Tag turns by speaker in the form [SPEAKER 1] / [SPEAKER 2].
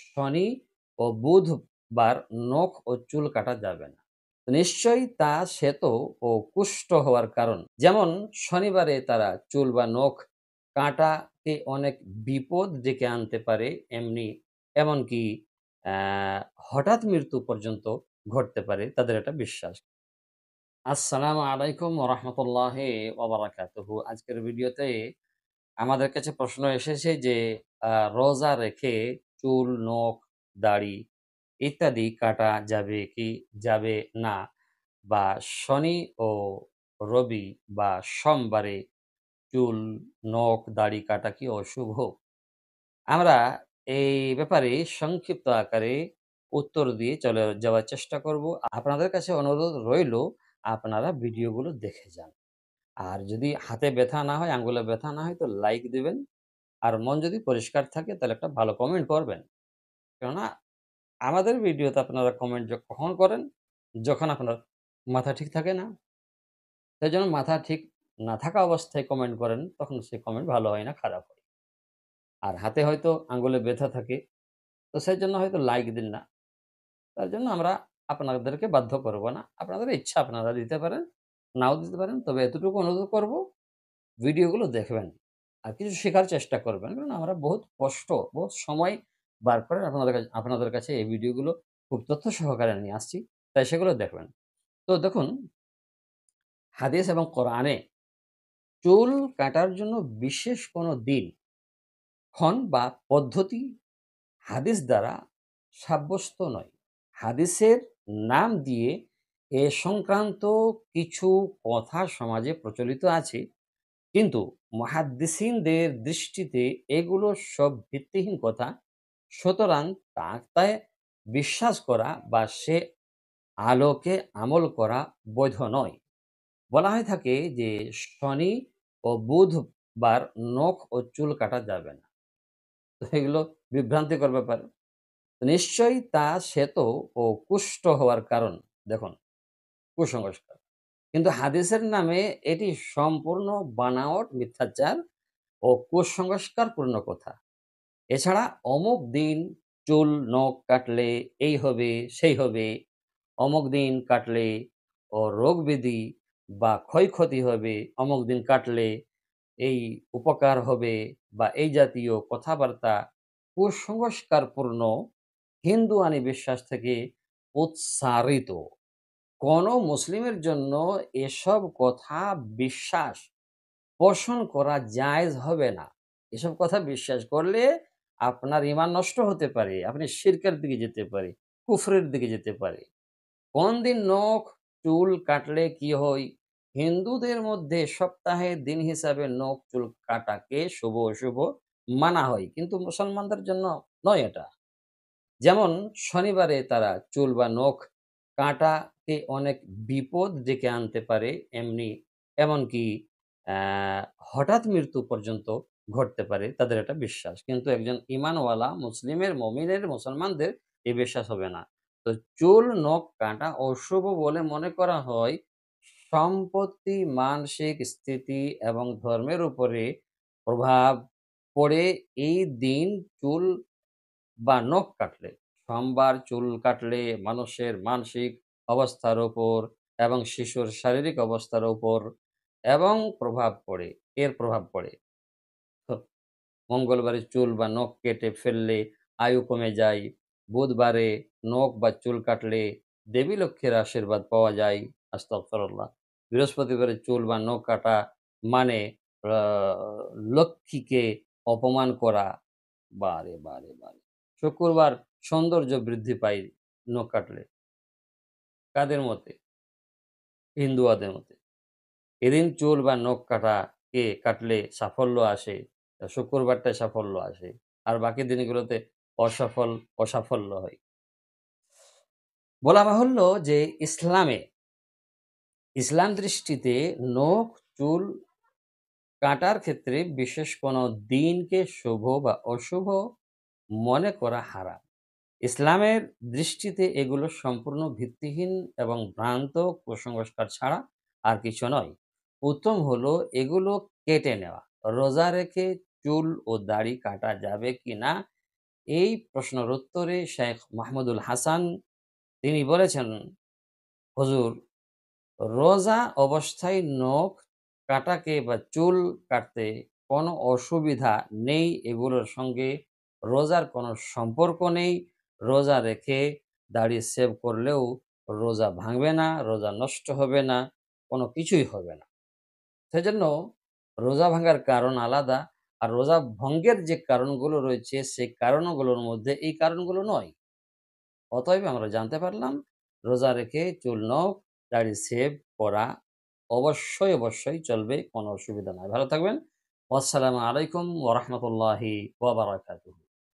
[SPEAKER 1] শনি ও বুধবার নখ ও চুল কাটা যাবে না। নিশ্চয়ই তা শ্বেত ও কুষ্ঠ হওয়ার কারণ। যেমন শনিবারে তারা চুল বা নখ কাটাকে অনেক বিপদ ডেকে আনতে পারে, এমনকি হঠাৎ মৃত্যু পর্যন্ত ঘটতে পারে, তাদের এটা বিশ্বাস। আসসালামু আলাইকুম ওয়া রাহমাতুল্লাহি ওয়া বারাকাতুহু। আজকের ভিডিওতে আমাদের কাছে প্রশ্ন এসেছে যে আ রোজা রেখে চুল, নখ, দাড়ি ইত্যাদি কাটা যাবে কি যাবে না? বা শনি ও রবি বা সোমবারে চুল, নখ, দাড়ি কাটা কি অশুভ? আমরা এই ব্যাপারে সংক্ষিপ্ত আকারে উত্তর দিয়ে চলে যাওয়ার চেষ্টা করব। আপনাদের কাছে অনুরোধ রইলো আপনারা ভিডিওগুলো দেখে যান। আর যদি হাতে ব্যথা না হয়, আঙ্গুলে ব্যথা না হয় তো লাইক দিবেন। আর মন যদি পরিষ্কার থাকে তাহলে একটা ভালো কমেন্ট করবেন। কেননা আমাদের ভিডিওতে আপনারা কমেন্ট কখন করেন? যখন আপনার মাথা ঠিক থাকে না। সেজন্য মাথা ঠিক না থাকা অবস্থায় কমেন্ট করেন, তখন সেই কমেন্ট ভালো হয় না, খারাপ হয়। আর হাতে হয়তো আঙ্গুলে ব্যথা থাকে, তো সেজন্য হয়তো লাইক দিন না। তার জন্য আমরা আপনাদেরকে বাধ্য করব না। আপনাদের ইচ্ছা আপনারা দিতে পারেন, নাও দিতে পারেন। তবে এতটুকু অনুরোধ করব, ভিডিওগুলো দেখবেন। আর কিছু শেখার চেষ্টা করবেন। কারণ আমরা বহুত কষ্ট, বহুত সময় বার করে আপনাদের কাছে এই ভিডিওগুলো খুব তথ্য সহকারে নিয়ে আসছি। তাই সেগুলো দেখবেন। তো দেখুন, হাদিস এবং কোরআনে চুল কাটার জন্য বিশেষ কোনো দিন, ক্ষণ বা পদ্ধতি হাদিস দ্বারা সাব্যস্ত নয়। হাদিসের নাম দিয়ে এ সংক্রান্ত কিছু কথা সমাজে প্রচলিত আছে, কিন্তু মুহাদ্দিসিনদের দৃষ্টিতে এগুলো সব ভিত্তিহীন কথা। সুতরাং তাতে বিশ্বাস করা বা সে আলোকে আমল করা বৈধ নয়। বলা হয়ে থাকে যে শনি ও বুধবার নখ ও চুল কাটা যাবে না। তো এগুলো বিভ্রান্তিকর ব্যাপার। নিশ্চয়ই তা শ্বেত ও কুষ্ঠ হওয়ার কারণ। দেখুন, কুসংস্কার। কিন্তু হাদিসের নামে এটি সম্পূর্ণ বানাওয়াট, মিথ্যাচার ও কুসংস্কারপূর্ণ কথা। এছাড়া অমুক দিন চুল নখ কাটলে এই হবে, সেই হবে, অমুক দিন কাটলে রোগ ব্যাধি বা ক্ষয়ক্ষতি হবে, অমুক দিন কাটলে এই উপকার হবে, বা এই জাতীয় কথাবার্তা কুসংস্কারপূর্ণ হিন্দুয়ানি বিশ্বাস থেকে উৎসারিত। কোনো মুসলিমের জন্য এসব কথা বিশ্বাস পোষণ করা জায়েজ হবে না। এসব কথা বিশ্বাস করলে আপনার ঈমান নষ্ট হতে পারে। আপনি শিরকের দিকে যেতে পারে, কুফরের দিকে যেতে পারে। কোন দিন নখ, চুল কাটলে কি হয়? হিন্দুদের মধ্যে সপ্তাহের দিন হিসাবে নখ, চুল কাটাকে শুভ অশুভ মানা হয়। কিন্তু মুসলমানদের জন্য নয় এটা। যেমন শনিবারে তারা চুল বা নখ কাটাকে অনেক বিপদ ডেকে আনতে পারে, এমনকি আ হঠাৎ মৃত্যু পর্যন্ত ঘটতে পারে, তাদের এটা বিশ্বাস। কিন্তু একজন ঈমানওয়ালা মুমিনের, মুসলমানদের এই বিশ্বাস হবে না। তো চুল নখ কাটা অশুভ বলে মনে করা হয় সম্পত্তি, মানসিক স্থিতি এবং ধর্মের উপরে প্রভাব পড়ে এই দিন চুল বা নখ কাটলে। সোমবার চুল কাটলে মানুষের মানসিক অবস্থার উপর এবং শিশুর শারীরিক অবস্থার উপর এবং প্রভাব পড়ে। তো মঙ্গলবারে চুল বা নখ কেটে ফেললে আয়ু কমে যায়। বুধবারে নখ বা চুল কাটলে দেবী লক্ষ্মীর আশীর্বাদ পাওয়া যায়। আস্তাগফিরুল্লাহ। বৃহস্পতিবারে চুল বা নখ কাটা মানে আ লক্ষ্মীকে অপমান করা। বারে, বারে, বারে! শুক্রবার সৌন্দর্য বৃদ্ধি পায় নখ কাটলে। কাদের মতে? হিন্দুয়াদের মতে। এদিন চুল বা নখ কাটলে সাফল্য আসে। শুক্রবারটায় সাফল্য আসে। আর বাকি দিনগুলোতে অসাফল্য হয়। বলা বাহুল্য যে ইসলাম দৃষ্টিতে নখ, চুল কাটার ক্ষেত্রে বিশেষ কোনো দিনকে শুভ বা অশুভ মনে করা হারাম। ইসলামের দৃষ্টিতে এগুলো সম্পূর্ণ ভিত্তিহীন এবং ভ্রান্ত কুসংস্কার ছাড়া আর কিছু নয়। উত্তম হলো এগুলো কেটে নেওয়া। রোজা রেখে চুল ও দাড়ি কাটা যাবে কিনা এই প্রশ্নের উত্তরে শেখ মাহমুদুল হাসান তিনি বলেছেন, হুজুর, রোজা অবস্থায় নখ কাটাকে বা চুল কাটতে কোনো অসুবিধা নেই, এগুলোর সঙ্গে রোজার কোনো সম্পর্ক নেই। রোজা রেখে দাড়ি সেভ করলেও রোজা ভাঙবে না, রোজা নষ্ট হবে না, কোনো কিছুই হবে না। সেজন্য রোজা ভাঙার কারণ আলাদা। আর রোজা ভঙ্গের যে কারণগুলো রয়েছে সেই কারণগুলোর মধ্যে এই কারণগুলো নয়। অতএব আমরা জানতে পারলাম রোজা রেখে চুল নখ দাড়ি সেভ করা অবশ্যই চলবে, কোনো অসুবিধা নাই। ভালো থাকবেন। আসসালামু আলাইকুম ওয়া রাহমাতুল্লাহি ওয়া বারাকাতুহু।